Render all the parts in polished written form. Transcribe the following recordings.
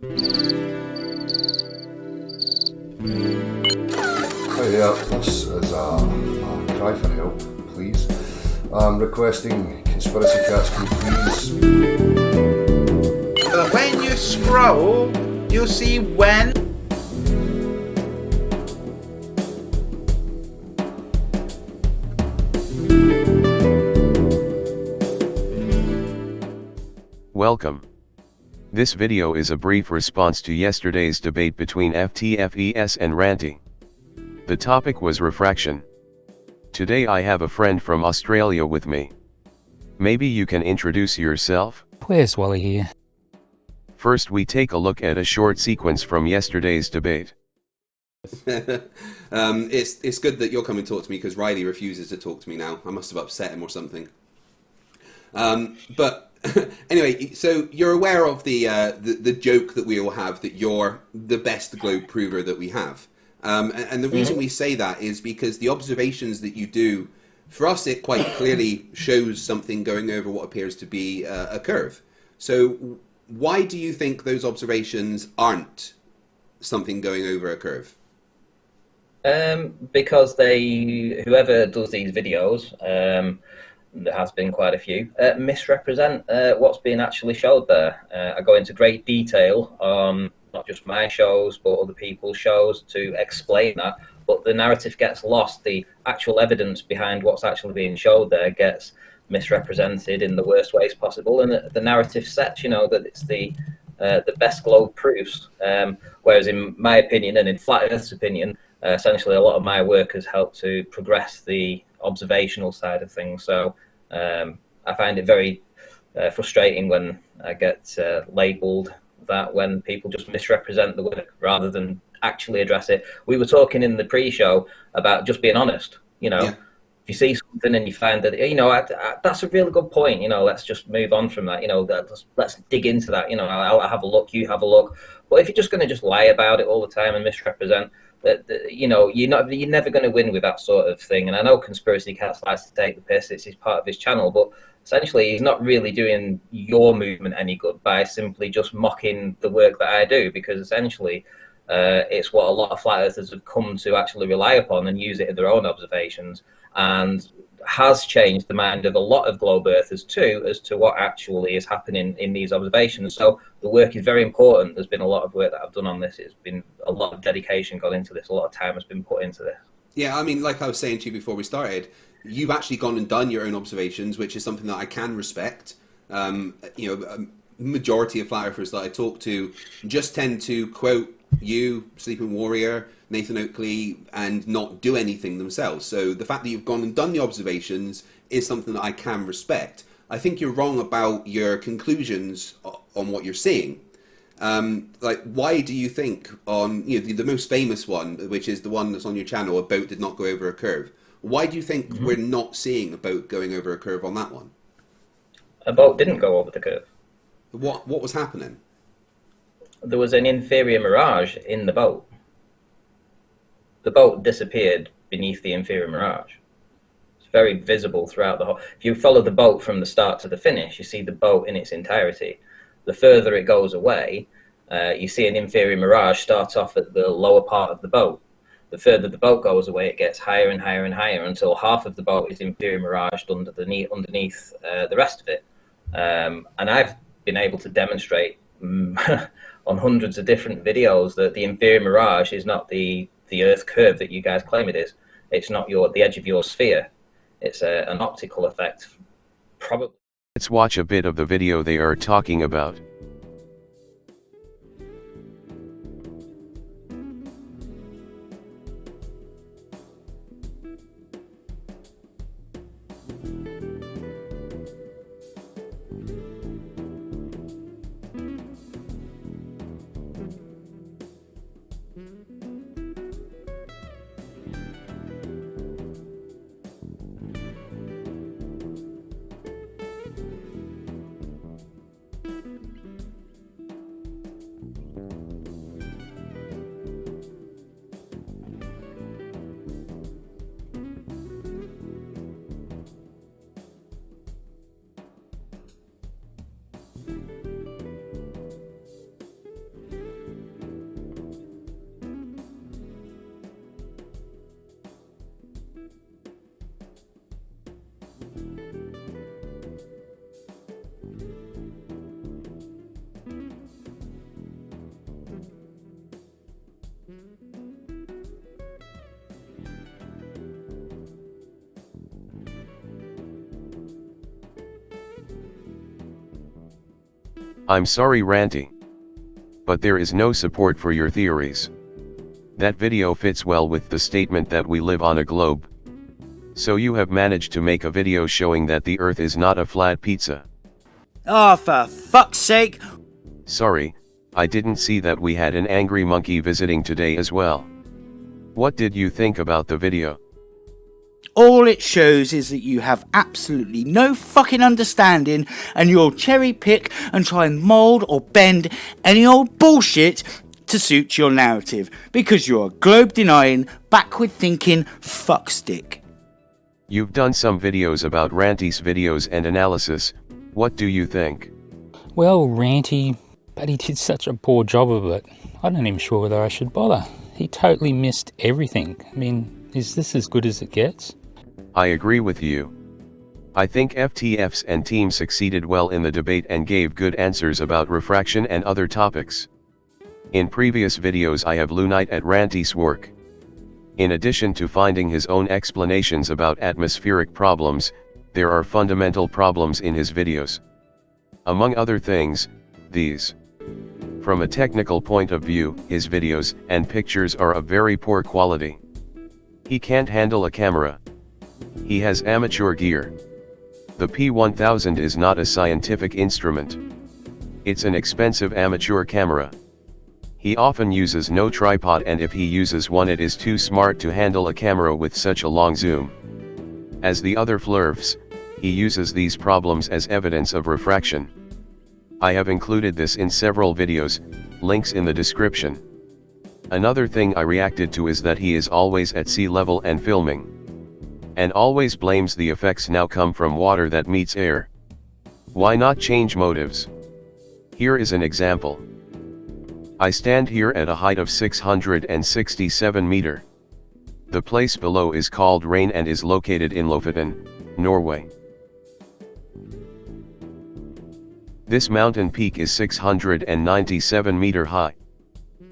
Hi there, this is a cry for help, please. I'm requesting Conspiracy Cats, can you please? When you scroll, you'll see when. Welcome. This video is a brief response to yesterday's debate between FTFEs and Ranty. The topic was refraction. Today I have a friend from Australia with me. Maybe you can introduce yourself? WheresWally here. First we take a look at a short sequence from yesterday's debate. It's good that you're coming to talk to me because Riley refuses to talk to me now. I must have upset him or something. But anyway, so you're aware of the joke that we all have that you're the best globe prover that we have. And the reason we say that is because the observations that you do, for us, it quite clearly shows something going over what appears to be a curve. So why do you think those observations aren't something going over a curve? Because whoever does these videos, there has been quite a few, misrepresent what's being actually showed there. I go into great detail on not just my shows, but other people's shows to explain that. But the narrative gets lost. The actual evidence behind what's actually being showed there gets misrepresented in the worst ways possible. And the narrative sets, that it's the best globe proofs. Whereas in my opinion, and in Flat Earth's opinion, essentially a lot of my work has helped to progress the observational side of things. So I find it very frustrating when I get labelled that, when people just misrepresent the work rather than actually address it. We were talking in the pre-show about just being honest. Yeah. If you see something and you find that that's a really good point, let's just move on from that. Let's dig into that. I'll have a look, you have a look. But if you're just going to just lie about it all the time and misrepresent, you're never going to win with that sort of thing. And I know Conspiracy Cats likes to take the piss. It's part of his channel, but essentially he's not really doing your movement any good by simply just mocking the work that I do, because essentially it's what a lot of flat earthers have come to actually rely upon and use it in their own observations, and has changed the mind of a lot of globe earthers too as to what actually is happening in these observations. So the work is very important. There's been a lot of work that I've done on this. It's been a lot of dedication gone into this. A lot of time has been put into this. Yeah, I mean, like I was saying to you before we started, you've actually gone and done your own observations, which is something that I can respect. Majority of flat earthers that I talk to just tend to quote you, Sleeping Warrior, Nathan Oakley, and not do anything themselves. So the fact that you've gone and done the observations is something that I can respect. I think you're wrong about your conclusions on what you're seeing. Why do you think on the most famous one, which is the one that's on your channel, a boat did not go over a curve? Why do you think we're not seeing a boat going over a curve on that one? A boat didn't go over the curve. What was happening? There was an inferior mirage in the boat. The boat disappeared beneath the inferior mirage. It's very visible throughout the whole. If you follow the boat from the start to the finish, you see the boat in its entirety. The further it goes away, you see an inferior mirage start off at the lower part of the boat. The further the boat goes away, it gets higher and higher and higher until half of the boat is inferior miraged underneath the rest of it. And I've been able to demonstrate on hundreds of different videos that the inferior mirage is not the Earth curve that you guys claim it is. It's not the edge of your sphere. It's an optical effect, probably. Let's watch a bit of the video they are talking about. I'm sorry, Ranty, but there is no support for your theories. That video fits well with the statement that we live on a globe. So you have managed to make a video showing that the Earth is not a flat pizza. Oh, for fuck's sake! Sorry, I didn't see that we had an angry monkey visiting today as well. What did you think about the video? All it shows is that you have absolutely no fucking understanding, and you'll cherry pick and try and mould or bend any old bullshit to suit your narrative, because you're a globe-denying, backward-thinking fuckstick. You've done some videos about Ranty's videos and analysis. What do you think? Well, Ranty, but he did such a poor job of it. I'm not even sure whether I should bother. He totally missed everything. I mean, is this as good as it gets? I agree with you. I think FTFs and team succeeded well in the debate and gave good answers about refraction and other topics. In previous videos I have lunite at Rantys' work. In addition to finding his own explanations about atmospheric problems, there are fundamental problems in his videos. Among other things, these. From a technical point of view, his videos and pictures are of very poor quality. He can't handle a camera. He has amateur gear. The P1000 is not a scientific instrument. It's an expensive amateur camera. He often uses no tripod, and if he uses one it is too smart to handle a camera with such a long zoom. As the other Flerfs, he uses these problems as evidence of refraction. I have included this in several videos, links in the description. Another thing I reacted to is that he is always at sea level and filming. And always blames the effects now come from water that meets air. Why not change motives? Here is an example. I stand here at a height of 667 meter. The place below is called Rain and is located in Lofoten, Norway. This mountain peak is 697 meter high.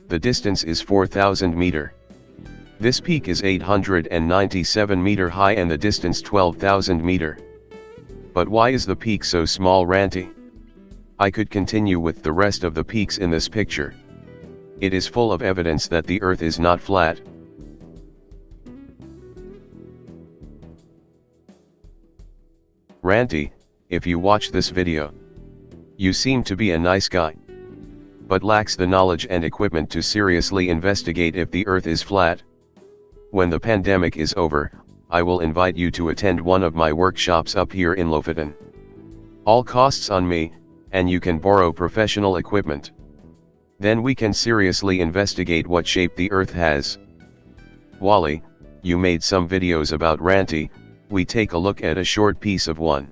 The distance is 4,000 meter. This peak is 897 meter high and the distance 12,000 meter. But why is the peak so small, Ranty? I could continue with the rest of the peaks in this picture. It is full of evidence that the Earth is not flat. Ranty, if you watch this video, you seem to be a nice guy, but lacks the knowledge and equipment to seriously investigate if the Earth is flat. When the pandemic is over, I will invite you to attend one of my workshops up here in Lofoten. All costs on me, and you can borrow professional equipment. Then we can seriously investigate what shape the Earth has. Wally, you made some videos about Ranty, we take a look at a short piece of one.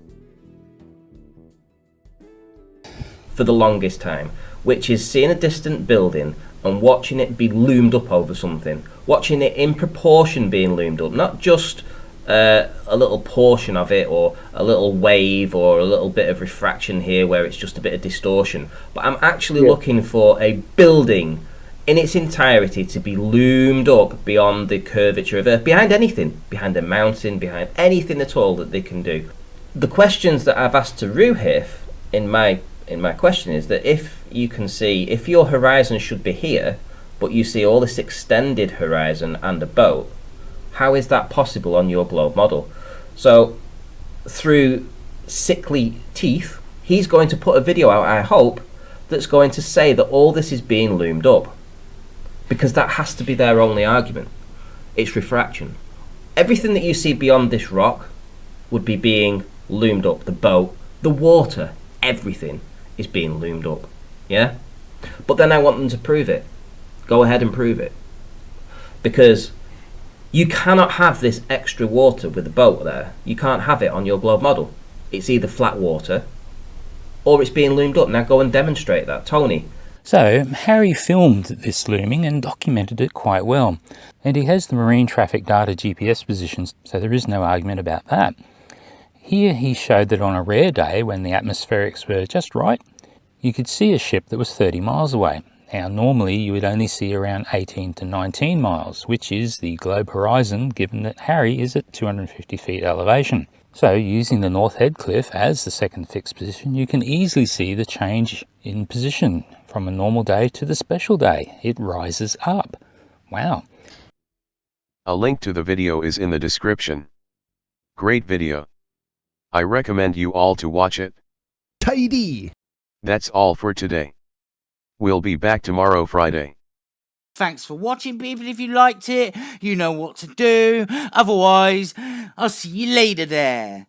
For the longest time, which is seeing a distant building and watching it be loomed up over something, watching it in proportion being loomed up, not just a little portion of it or a little wave or a little bit of refraction here where it's just a bit of distortion, but I'm actually looking for a building in its entirety to be loomed up beyond the curvature of Earth, behind anything, behind a mountain, behind anything at all that they can do. The questions that I've asked to Ruhif in my question is that if you can see, if your horizon should be here, but you see all this extended horizon and a boat, how is that possible on your globe model? So through sickly teeth, he's going to put a video out, I hope, that's going to say that all this is being loomed up, because that has to be their only argument. It's refraction. Everything that you see beyond this rock would be being loomed up. The boat, the water, everything is being loomed up. Yeah? But then I want them to prove it. Go ahead and prove it. Because you cannot have this extra water with the boat there. You can't have it on your globe model. It's either flat water or it's being loomed up. Now go and demonstrate that. Tony. So, Harry filmed this looming and documented it quite well. And he has the marine traffic data GPS positions, so there is no argument about that. Here he showed that on a rare day, when the atmospherics were just right, you could see a ship that was 30 miles away. Now, normally you would only see around 18 to 19 miles, which is the globe horizon, given that Harry is at 250 feet elevation. So using the North Head Cliff as the second fixed position, you can easily see the change in position from a normal day to the special day. It rises up. Wow. A link to the video is in the description. Great video. I recommend you all to watch it. Tidy! That's all for today. We'll be back tomorrow Friday. Thanks for watching, people. If you liked it, you know what to do. Otherwise, I'll see you later there.